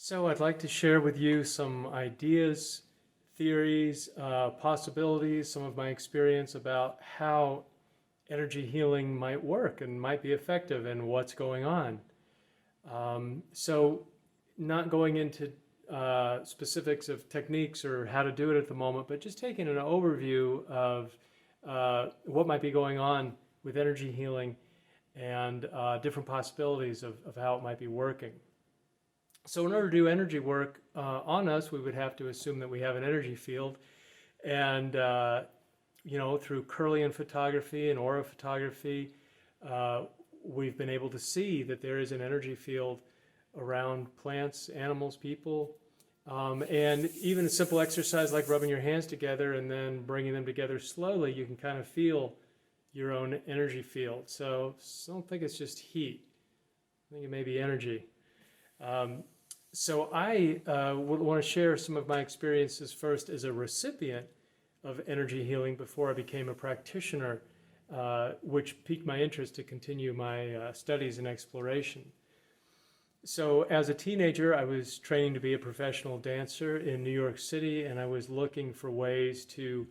So I'd like to share with you some ideas, theories, possibilities, some of my experience about how energy healing might work and might be effective and what's going on. So not going into specifics of techniques or how to do it at the moment, but just taking an overview of what might be going on with energy healing and different possibilities of how it might be working. So in order to do energy work on us, we would have to assume that we have an energy field. And, through Kirlian photography and aura photography, we've been able to see that there is an energy field around plants, animals, people. And even a simple exercise like rubbing your hands together and then bringing them together slowly, you can kind of feel your own energy field. So I don't think it's just heat. I think it may be energy. So I would want to share some of my experiences first as a recipient of energy healing before I became a practitioner, which piqued my interest to continue my studies and exploration. So as a teenager, I was training to be a professional dancer in New York City, and I was looking for ways to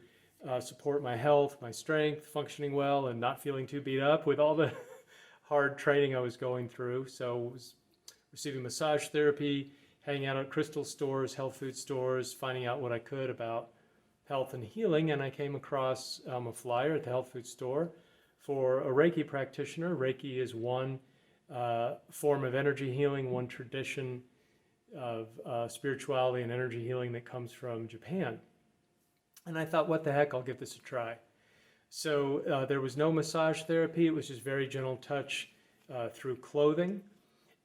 support my health, my strength, functioning well, and not feeling too beat up with all the hard training I was going through. So I was receiving massage therapy, hanging out at crystal stores, health food stores, finding out what I could about health and healing. And I came across a flyer at the health food store for a Reiki practitioner. Reiki is one form of energy healing, one tradition of spirituality and energy healing that comes from Japan. And I thought, what the heck, I'll give this a try. So there was no massage therapy. It was just very gentle touch through clothing.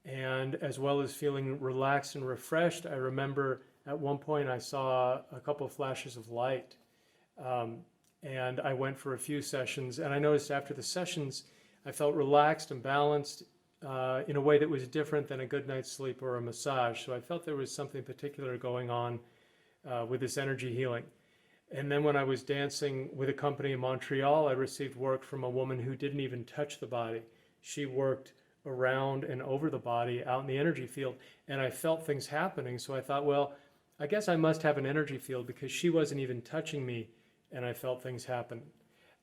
And as well as feeling relaxed and refreshed, I remember at one point I saw a couple of flashes of light. And I went for a few sessions, and I noticed after the sessions, I felt relaxed and balanced in a way that was different than a good night's sleep or a massage. So I felt there was something particular going on with this energy healing. And then when I was dancing with a company in Montreal, I received work from a woman who didn't even touch the body. She worked around and over the body out in the energy field, and I felt things happening. So I thought, well, I guess I must have an energy field because she wasn't even touching me and I felt things happen.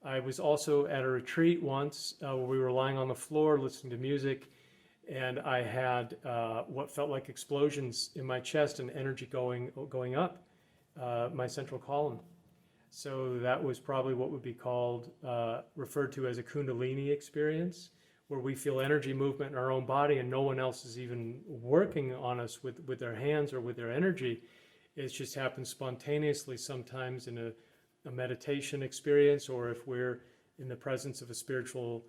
I was also at a retreat once where we were lying on the floor listening to music, and I had what felt like explosions in my chest and energy going up my central column. So that was probably what would be called, referred to as a Kundalini experience, where we feel energy movement in our own body and no one else is even working on us with their hands or with their energy. It just happens spontaneously sometimes in a meditation experience, or if we're in the presence of a spiritual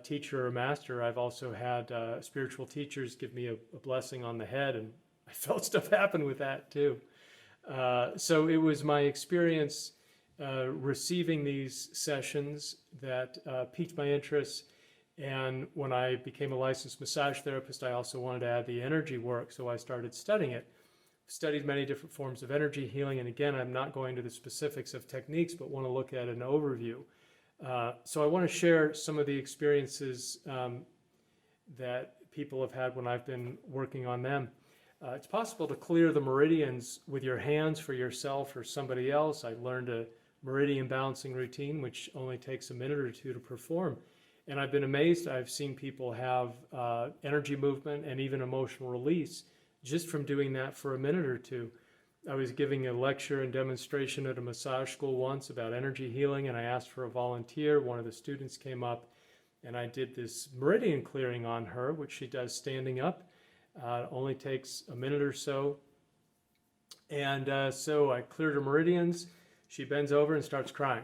teacher or master. I've also had spiritual teachers give me a blessing on the head, and I felt stuff happen with that too. So it was my experience receiving these sessions that piqued my interest. And when I became a licensed massage therapist, I also wanted to add the energy work, so I started studying it. Studied many different forms of energy healing, and again, I'm not going to the specifics of techniques, but want to look at an overview. So I want to share some of the experiences that people have had when I've been working on them. It's possible to clear the meridians with your hands for yourself or somebody else. I learned a meridian balancing routine, which only takes a minute or two to perform. And I've been amazed. I've seen people have energy movement and even emotional release just from doing that for a minute or two. I was giving a lecture and demonstration at a massage school once about energy healing, and I asked for a volunteer. One of the students came up, and I did this meridian clearing on her, which she does standing up. It only takes a minute or so. And so I cleared her meridians. She bends over and starts crying.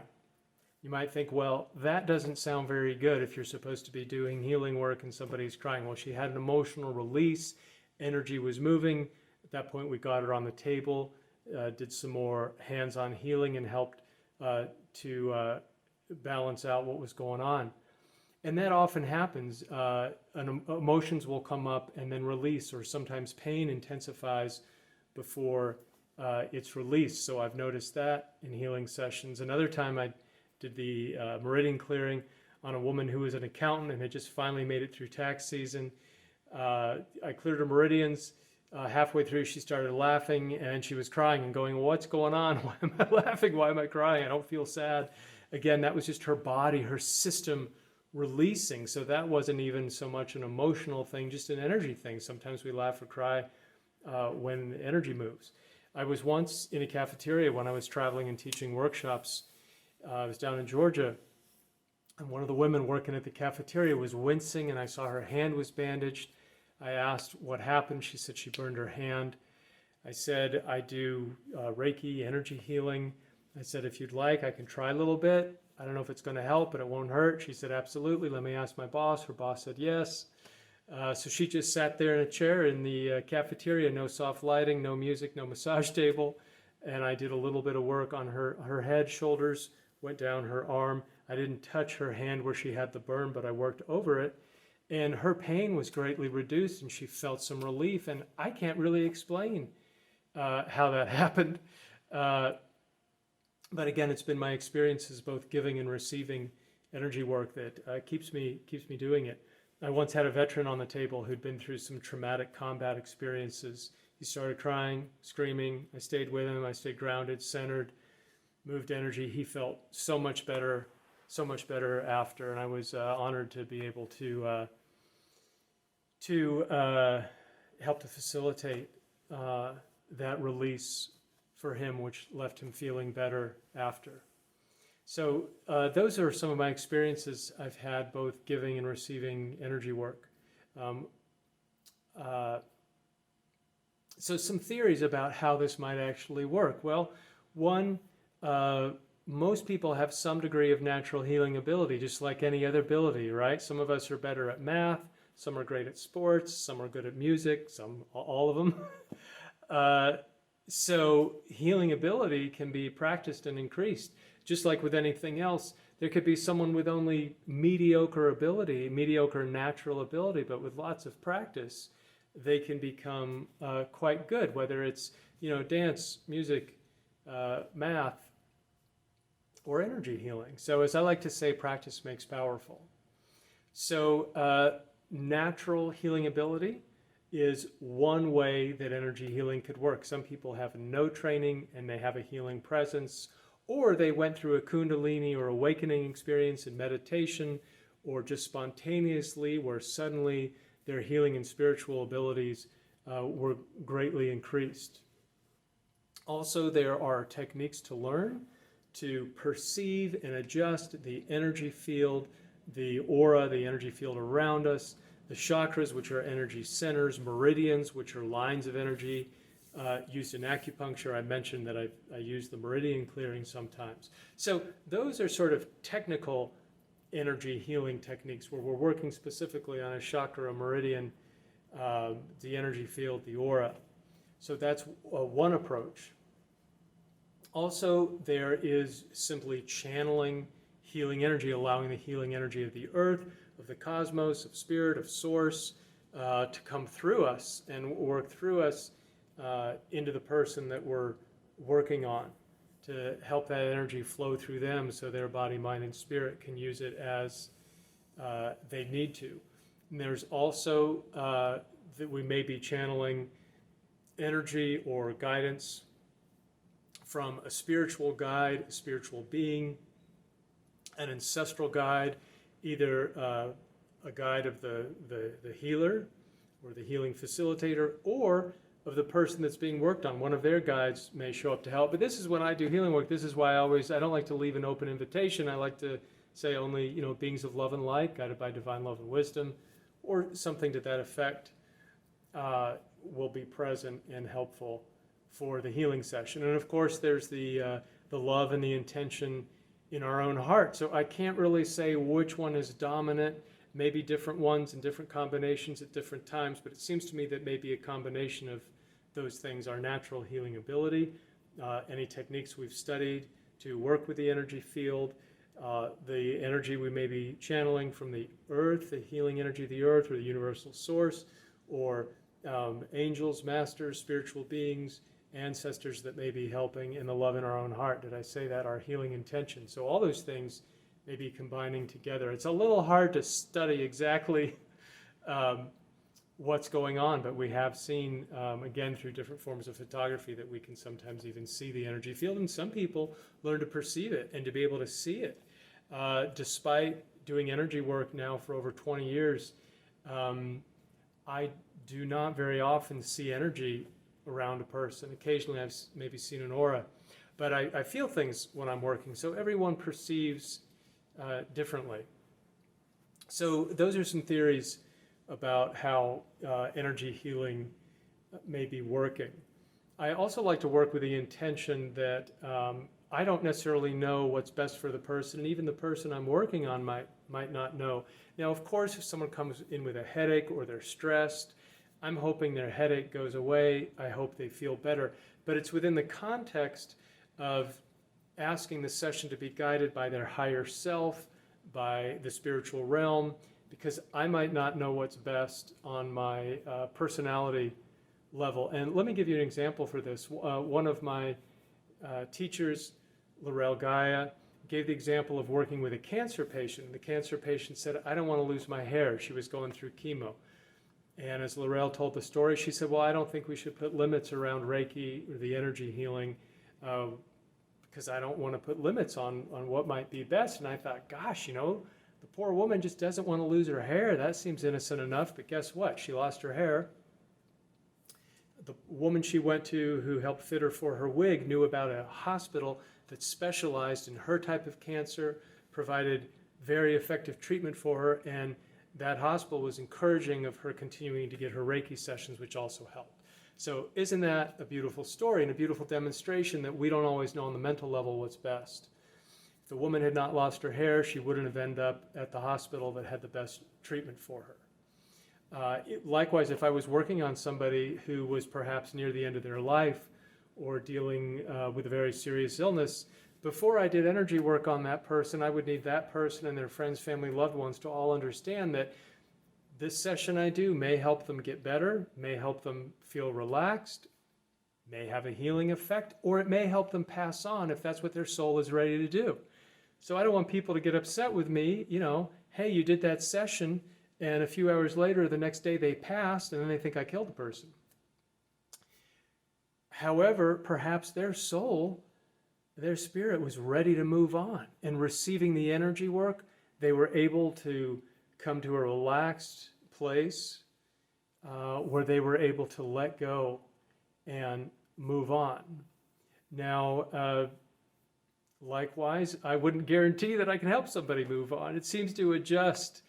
You might think, well, that doesn't sound very good if you're supposed to be doing healing work and somebody's crying. Well, she had an emotional release, energy was moving. At that point, we got her on the table, did some more hands-on healing and helped to balance out what was going on. And that often happens. Emotions will come up and then release, or sometimes pain intensifies before it's released. So I've noticed that in healing sessions. Another time I did the meridian clearing on a woman who was an accountant and had just finally made it through tax season. I cleared her meridians. Halfway through, she started laughing and she was crying and going, "What's going on? Why am I laughing? Why am I crying? I don't feel sad." Again, that was just her body, her system releasing. So that wasn't even so much an emotional thing, just an energy thing. Sometimes we laugh or cry when energy moves. I was once in a cafeteria when I was traveling and teaching workshops. I was down in Georgia, and one of the women working at the cafeteria was wincing, and I saw her hand was bandaged. I asked what happened. She said she burned her hand. I said, "I do Reiki, energy healing." I said, "If you'd like, I can try a little bit. I don't know if it's going to help, but it won't hurt." She said, "Absolutely. Let me ask my boss." Her boss said yes. So she just sat there in a chair in the cafeteria, no soft lighting, no music, no massage table. And I did a little bit of work on her head, shoulders, went down her arm. I didn't touch her hand where she had the burn, but I worked over it. And her pain was greatly reduced and she felt some relief. And I can't really explain how that happened. But again, it's been my experiences both giving and receiving energy work that keeps me doing it. I once had a veteran on the table who'd been through some traumatic combat experiences. He started crying, screaming. I stayed with him. I stayed grounded, centered, moved energy. He felt so much better after. And I was honored to be able to help to facilitate that release for him, which left him feeling better after. So those are some of my experiences I've had both giving and receiving energy work. So some theories about how this might actually work. Well, one, most people have some degree of natural healing ability, just like any other ability, right? Some of us are better at math, some are great at sports, some are good at music, all of them. So healing ability can be practiced and increased. Just like with anything else, there could be someone with only mediocre ability, mediocre natural ability, but with lots of practice, they can become quite good, whether it's, dance, music, math, or energy healing. So as I like to say, practice makes powerful. So natural healing ability is one way that energy healing could work. Some people have no training and they have a healing presence, or they went through a kundalini or awakening experience in meditation, or just spontaneously where suddenly their healing and spiritual abilities were greatly increased. Also, there are techniques to learn to perceive and adjust the energy field, the aura, the energy field around us, the chakras, which are energy centers, meridians, which are lines of energy, used in acupuncture. I mentioned that I use the meridian clearing sometimes. So those are sort of technical energy healing techniques where we're working specifically on a chakra, a meridian, the energy field, the aura. So that's one approach. Also, there is simply channeling healing energy, allowing the healing energy of the earth, of the cosmos, of spirit, of source, to come through us and work through us into the person that we're working on, to help that energy flow through them so their body, mind, and spirit can use it as they need to. And there's also that we may be channeling energy or guidance from a spiritual guide, a spiritual being, an ancestral guide, either a guide of the healer or the healing facilitator, or of the person that's being worked on. One of their guides may show up to help. But this is when I do healing work. This is why I don't like to leave an open invitation. I like to say only, beings of love and light, guided by divine love and wisdom, or something to that effect, will be present and helpful for the healing session. And of course, there's the love and the intention in our own heart. So I can't really say which one is dominant. Maybe different ones and different combinations at different times, but it seems to me that maybe a combination of those things, our natural healing ability, any techniques we've studied to work with the energy field, the energy we may be channeling from the earth, the healing energy of the earth or the universal source, or angels, masters, spiritual beings, ancestors that may be helping, and the love in our own heart. Did I say that? Our healing intention. So all those things may be combining together. It's a little hard to study exactly what's going on, but we have seen, again, through different forms of photography, that we can sometimes even see the energy field, and some people learn to perceive it and to be able to see it. Despite doing energy work now for over 20 years, I do not very often see energy around a person. Occasionally I've maybe seen an aura, but I feel things when I'm working, so everyone perceives differently. So those are some theories about how energy healing may be working. I also like to work with the intention that I don't necessarily know what's best for the person, and even the person I'm working on might not know. Now, of course, if someone comes in with a headache or they're stressed, I'm hoping their headache goes away. I hope they feel better. But it's within the context of asking the session to be guided by their higher self, by the spiritual realm, because I might not know what's best on my personality level. And let me give you an example for this. One of my teachers, Laurel Gaia, gave the example of working with a cancer patient. The cancer patient said, I don't want to lose my hair. She was going through chemo. And as Laurel told the story, she said, well, I don't think we should put limits around Reiki or the energy healing because I don't want to put limits on what might be best. And I thought, gosh, you know, the poor woman just doesn't want to lose her hair. That seems innocent enough, but guess what? She lost her hair. The woman she went to who helped fit her for her wig knew about a hospital that specialized in her type of cancer, provided very effective treatment for her, and that hospital was encouraging of her continuing to get her Reiki sessions, which also helped. So isn't that a beautiful story and a beautiful demonstration that we don't always know on the mental level what's best? If the woman had not lost her hair, she wouldn't have ended up at the hospital that had the best treatment for her. Likewise, if I was working on somebody who was perhaps near the end of their life or dealing with a very serious illness, before I did energy work on that person, I would need that person and their friends, family, loved ones to all understand that this session I do may help them get better, may help them feel relaxed, may have a healing effect, or it may help them pass on if that's what their soul is ready to do. So I don't want people to get upset with me, you know, hey, you did that session, and a few hours later, the next day they passed, and then they think I killed the person. However, perhaps their soul, their spirit was ready to move on, and receiving the energy work, they were able to come to a relaxed place where they were able to let go and move on. Now, likewise, I wouldn't guarantee that I can help somebody move on. It seems to adjust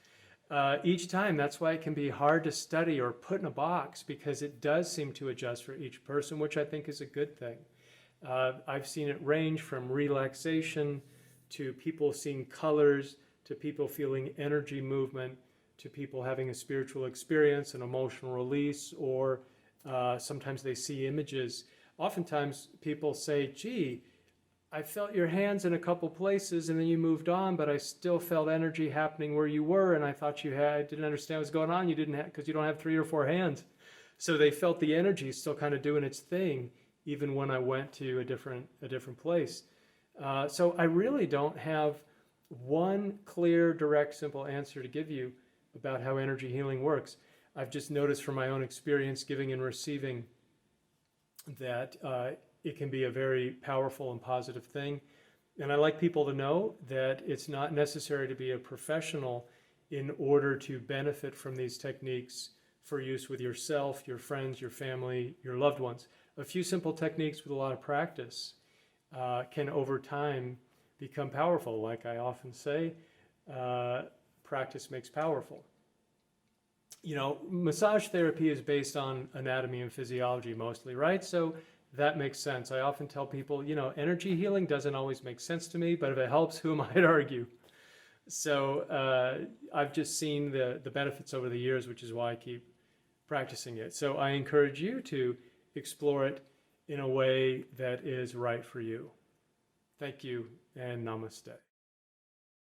each time. That's why it can be hard to study or put in a box, because it does seem to adjust for each person, which I think is a good thing. I've seen it range from relaxation to people seeing colors, to people feeling energy movement, to people having a spiritual experience, an emotional release, or sometimes they see images. Oftentimes people say, gee, I felt your hands in a couple places and then you moved on, but I still felt energy happening where you were, and I thought you had, I didn't understand what's going on. You didn't have, because you don't have 3 or 4 hands. So they felt the energy still kind of doing its thing, even when I went to a different place. So I really don't have one clear, direct, simple answer to give you about how energy healing works. I've just noticed from my own experience giving and receiving that it can be a very powerful and positive thing. And I like people to know that it's not necessary to be a professional in order to benefit from these techniques for use with yourself, your friends, your family, your loved ones. A few simple techniques with a lot of practice can over time become powerful. Like I often say, practice makes powerful. You know, massage therapy is based on anatomy and physiology mostly, right? So that makes sense. I often tell people, you know, energy healing doesn't always make sense to me, but if it helps, who am I to argue? So I've just seen the benefits over the years, which is why I keep practicing it. So I encourage you to explore it in a way that is right for you. Thank you, and namaste.